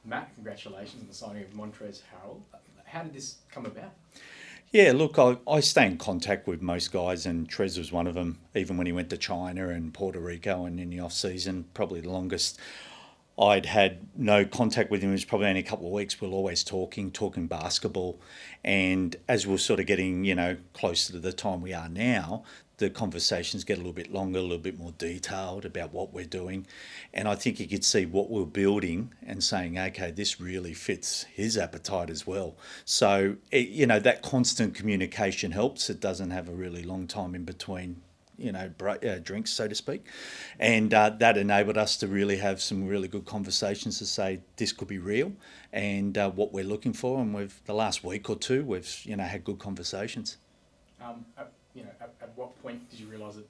Matt, congratulations on the signing of Montrezl Harrell. How did this come about? Yeah, look, I stay in contact with most guys, and Trez was one of them, even when he went to China and Puerto Rico and in the off season, probably the longest I'd had no contact with him. It was probably only a couple of weeks. We were always talking basketball. And as we're sort of getting, closer to the time we are now, the conversations get a little bit longer, a little bit more detailed about what we're doing. And I think he could see what we're building and saying, okay, this really fits his appetite as well. So, that constant communication helps. It doesn't have a really long time in between drinks, so to speak. And that enabled us to really have some really good conversations to say this could be real and what we're looking for. And the last week or two, we've had good conversations. At what point did you realise that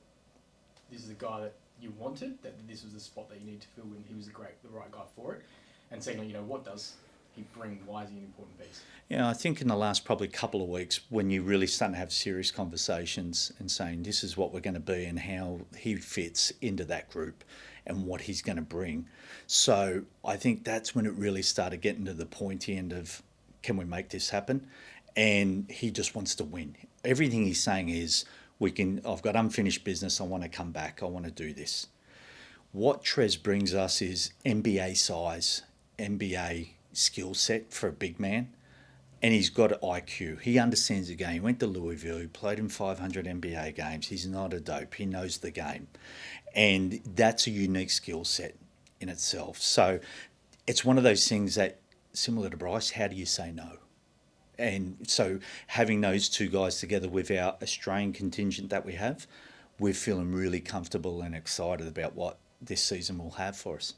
this is the guy that you wanted, that this was the spot that you needed to fill, and he was the right guy for it? And secondly, what does he bring? Why is he an important piece? Yeah, I think in the last probably couple of weeks, when you really start to have serious conversations and saying this is what we're going to be and how he fits into that group and what he's going to bring. So I think that's when it really started getting to the pointy end of can we make this happen? And he just wants to win. Everything he's saying is I've got unfinished business, I want to come back, I want to do this. What Trez brings us is NBA size, NBA skill set for a big man, and he's got IQ. He understands the game. He went to Louisville. He played in 500 NBA games. He's not a dope. He knows the game. And that's a unique skill set in itself. So it's one of those things that, similar to Bryce, how do you say no? And so having those two guys together with our Australian contingent that we have, we're feeling really comfortable and excited about what this season will have for us.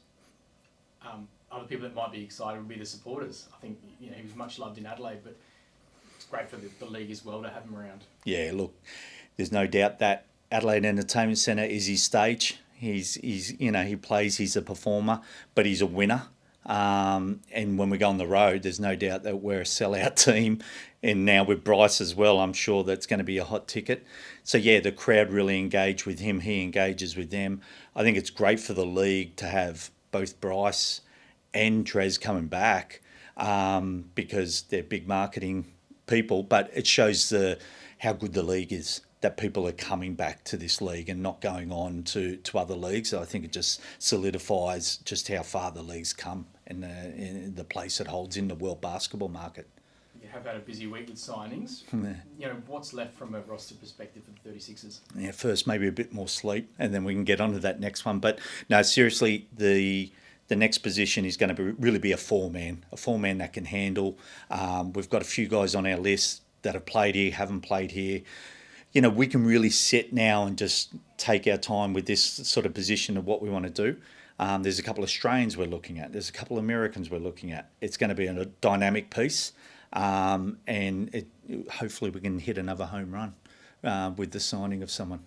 Other people that might be excited would be the supporters. I think he was much loved in Adelaide, but it's great for the league as well to have him around. Yeah, look, there's no doubt that Adelaide Entertainment Centre is his stage. He plays, he's a performer, but he's a winner. And when we go on the road, there's no doubt that we're a sellout team. And now with Bryce as well, I'm sure that's going to be a hot ticket. So yeah, the crowd really engage with him. He engages with them. I think it's great for the league to have both Bryce and Trez coming back because they're big marketing people. But it shows how good the league is, that people are coming back to this league and not going on to other leagues. So I think it just solidifies just how far the league's come and in the place it holds in the world basketball market. You have had a busy week with signings. What's left from a roster perspective for the 36ers? Yeah, first maybe a bit more sleep and then we can get on to that next one. But no, seriously, the next position is going to really be a four-man that can handle. We've got a few guys on our list that have played here, haven't played here. We can really sit now and just take our time with this sort of position of what we want to do. There's a couple of Australians we're looking at. There's a couple of Americans we're looking at. It's going to be a dynamic piece, and hopefully we can hit another home run with the signing of someone.